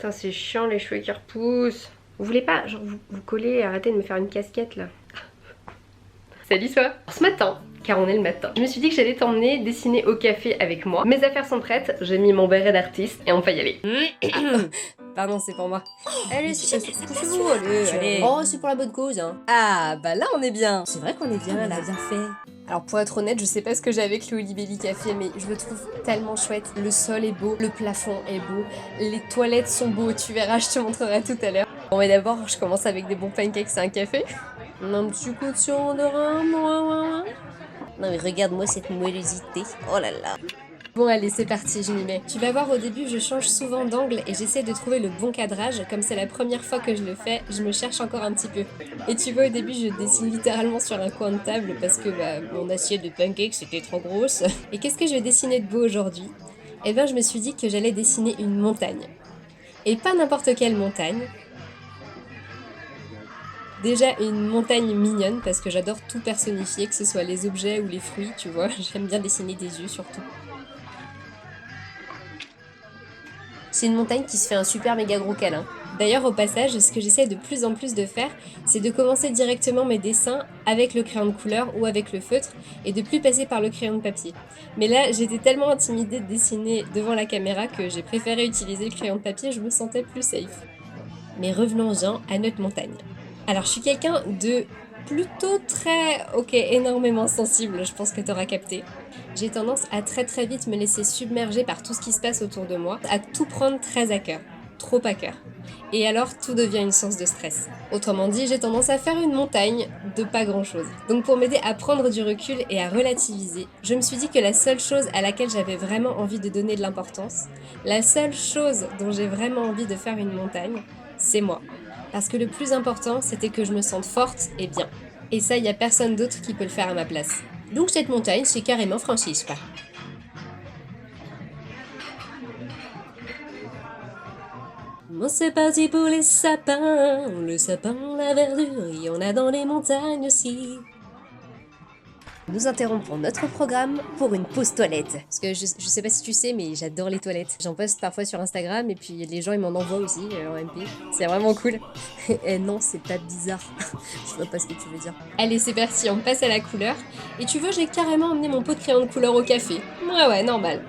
Putain, c'est chiant les cheveux qui repoussent. Vous voulez pas, genre, vous coller, arrêtez de me faire une casquette là. Salut toi. Ce matin, car on est le matin, je me suis dit que j'allais t'emmener dessiner au café avec moi. Mes affaires sont prêtes, j'ai mis mon béret d'artiste et on peut y aller. Pardon, c'est pour moi. Allez, poussez-vous, allez. Oh, c'est pour la bonne cause, hein. Ah, bah là on est bien. C'est vrai qu'on est bien là. Bien fait. Alors pour être honnête, je sais pas ce que j'ai avec le Olibelli Café, mais je le trouve tellement chouette. Le sol est beau, le plafond est beau, les toilettes sont beaux, tu verras, je te montrerai tout à l'heure. Bon mais d'abord, je commence avec des bons pancakes et un café. Un petit coup de sirop d'érable, non mais regarde-moi cette moellosité. Oh là là. Bon allez, c'est parti, je m'y mets. Tu vas voir, au début, je change souvent d'angle et j'essaie de trouver le bon cadrage. Comme c'est la première fois que je le fais, je me cherche encore un petit peu. Et tu vois, au début, je dessine littéralement sur un coin de table parce que mon assiette de pancakes c'était trop grosse. Et qu'est-ce que je vais dessiner de beau aujourd'hui? Eh bien, je me suis dit que j'allais dessiner une montagne. Et pas n'importe quelle montagne. Déjà une montagne mignonne parce que j'adore tout personnifier, que ce soit les objets ou les fruits, tu vois. J'aime bien dessiner des yeux surtout. C'est une montagne qui se fait un super méga gros câlin. D'ailleurs, au passage, ce que j'essaie de plus en plus de faire, c'est de commencer directement mes dessins avec le crayon de couleur ou avec le feutre et de plus passer par le crayon de papier. Mais là, j'étais tellement intimidée de dessiner devant la caméra que j'ai préféré utiliser le crayon de papier, je me sentais plus safe. Mais revenons-en à notre montagne. Alors, je suis quelqu'un de plutôt énormément sensible, je pense que t'auras capté. J'ai tendance à très vite me laisser submerger par tout ce qui se passe autour de moi, à tout prendre très à cœur, trop à cœur. Et alors, tout devient une source de stress. Autrement dit, j'ai tendance à faire une montagne de pas grand-chose. Donc pour m'aider à prendre du recul et à relativiser, je me suis dit que la seule chose à laquelle j'avais vraiment envie de donner de l'importance, la seule chose dont j'ai vraiment envie de faire une montagne, c'est moi. Parce que le plus important, c'était que je me sente forte et bien. Et ça, il n'y a personne d'autre qui peut le faire à ma place. Donc cette montagne, c'est carrément Francisca. Bon, c'est parti pour les sapins. Le sapin, la verdure, il y en a dans les montagnes aussi. Nous interrompons notre programme pour une pause toilette. Parce que je sais pas si tu sais, mais j'adore les toilettes. J'en poste parfois sur Instagram et puis les gens ils m'en envoient aussi en MP. C'est vraiment cool. Et non, c'est pas bizarre. Je vois pas ce que tu veux dire. Allez, c'est parti, on passe à la couleur. Et tu vois, j'ai carrément emmené mon pot de crayon de couleur au café. Ouais, normal.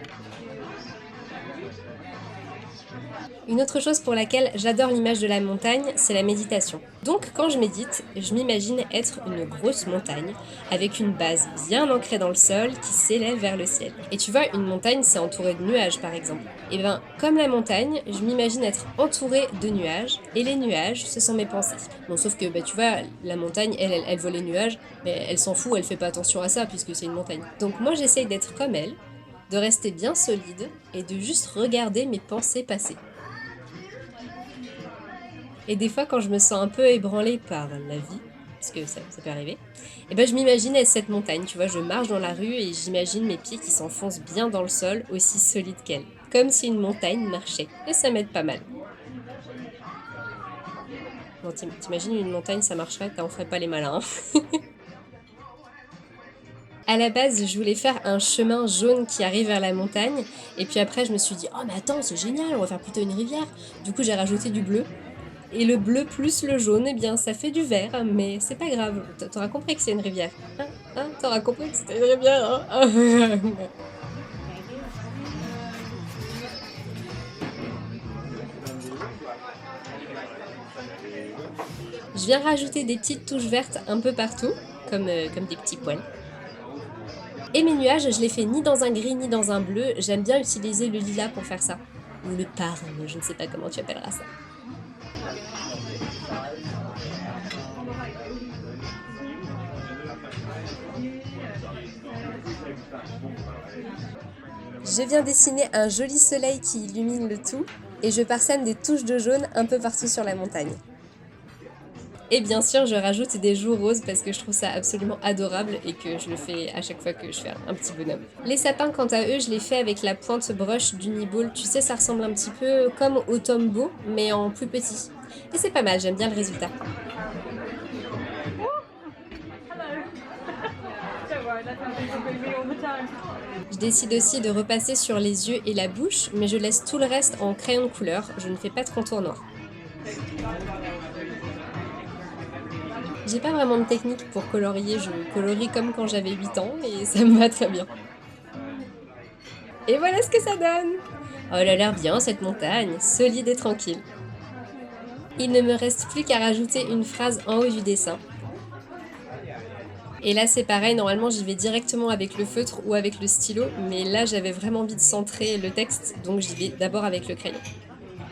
Une autre chose pour laquelle j'adore l'image de la montagne, c'est la méditation. Donc quand je médite, je m'imagine être une grosse montagne, avec une base bien ancrée dans le sol qui s'élève vers le ciel. Et tu vois, une montagne, c'est entouré de nuages par exemple. Et ben, comme la montagne, je m'imagine être entourée de nuages, et les nuages, ce sont mes pensées. Bon, sauf que, tu vois, la montagne, elle voit les nuages, mais elle s'en fout, elle fait pas attention à ça, puisque c'est une montagne. Donc moi, j'essaye d'être comme elle, de rester bien solide, et de juste regarder mes pensées passer. Et des fois, quand je me sens un peu ébranlée par la vie, parce que ça peut arriver, et ben je m'imagine être cette montagne, tu vois, je marche dans la rue et j'imagine mes pieds qui s'enfoncent bien dans le sol, aussi solides qu'elle. Comme si une montagne marchait. Et ça m'aide pas mal. Bon, t'imagines une montagne, ça marcherait, on ferait pas les malins. À la base, je voulais faire un chemin jaune qui arrive vers la montagne, et puis après je me suis dit, oh mais attends, c'est génial, on va faire plutôt une rivière. Du coup, j'ai rajouté du bleu. Et le bleu plus le jaune, eh bien ça fait du vert, mais c'est pas grave, t'auras compris que c'est une rivière. Hein, t'auras compris que c'était une rivière, hein. Je viens rajouter des petites touches vertes un peu partout, comme des petits poils. Et mes nuages, je les fais ni dans un gris ni dans un bleu, j'aime bien utiliser le lilas pour faire ça. Ou le parme, je ne sais pas comment tu appelleras ça. Je viens dessiner un joli soleil qui illumine le tout et je parsème des touches de jaune un peu partout sur la montagne. Et bien sûr, je rajoute des joues roses parce que je trouve ça absolument adorable et que je le fais à chaque fois que je fais un petit bonhomme. Les sapins, quant à eux, je les fais avec la pointe brush du Niball. Tu sais, ça ressemble un petit peu comme au Tombow, mais en plus petit. Et c'est pas mal, j'aime bien le résultat. Je décide aussi de repasser sur les yeux et la bouche, mais je laisse tout le reste en crayon de couleur, je ne fais pas de contour noir. J'ai pas vraiment de technique pour colorier, je colorie comme quand j'avais 8 ans et ça me va très bien. Et voilà ce que ça donne! Oh, elle a l'air bien cette montagne, solide et tranquille. Il ne me reste plus qu'à rajouter une phrase en haut du dessin. Et là c'est pareil, normalement j'y vais directement avec le feutre ou avec le stylo, mais là j'avais vraiment envie de centrer le texte, donc j'y vais d'abord avec le crayon.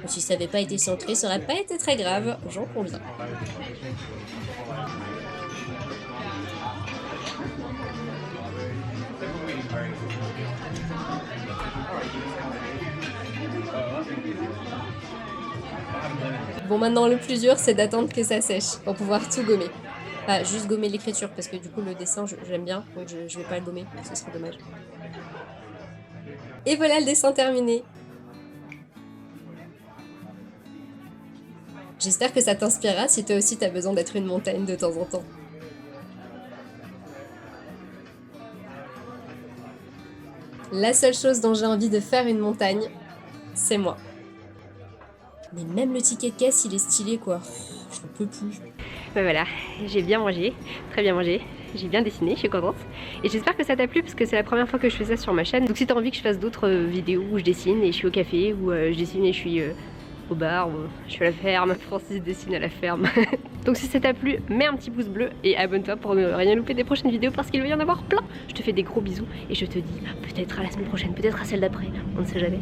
Si ça n'avait pas été centré, ça aurait pas été très grave, j'en conviens. Bon, maintenant le plus dur c'est d'attendre que ça sèche pour pouvoir tout gommer. Enfin, juste gommer l'écriture parce que du coup le dessin j'aime bien, donc je vais pas le gommer, ce serait dommage. Et voilà le dessin terminé. J'espère que ça t'inspirera si toi aussi t'as besoin d'être une montagne de temps en temps. La seule chose dont j'ai envie de faire une montagne, c'est moi. Mais même le ticket de caisse, il est stylé quoi. Je n'en peux plus. Ben voilà, j'ai bien mangé, très bien mangé, j'ai bien dessiné, je suis contente. Et j'espère que ça t'a plu parce que c'est la première fois que je fais ça sur ma chaîne. Donc si t'as envie que je fasse d'autres vidéos où je dessine et je suis au café, ou je dessine et je suis au bar, ou je suis à la ferme, Francis dessine à la ferme. Donc si ça t'a plu, mets un petit pouce bleu et abonne-toi pour ne rien louper des prochaines vidéos parce qu'il va y en avoir plein. Je te fais des gros bisous et je te dis peut-être à la semaine prochaine, peut-être à celle d'après, on ne sait jamais.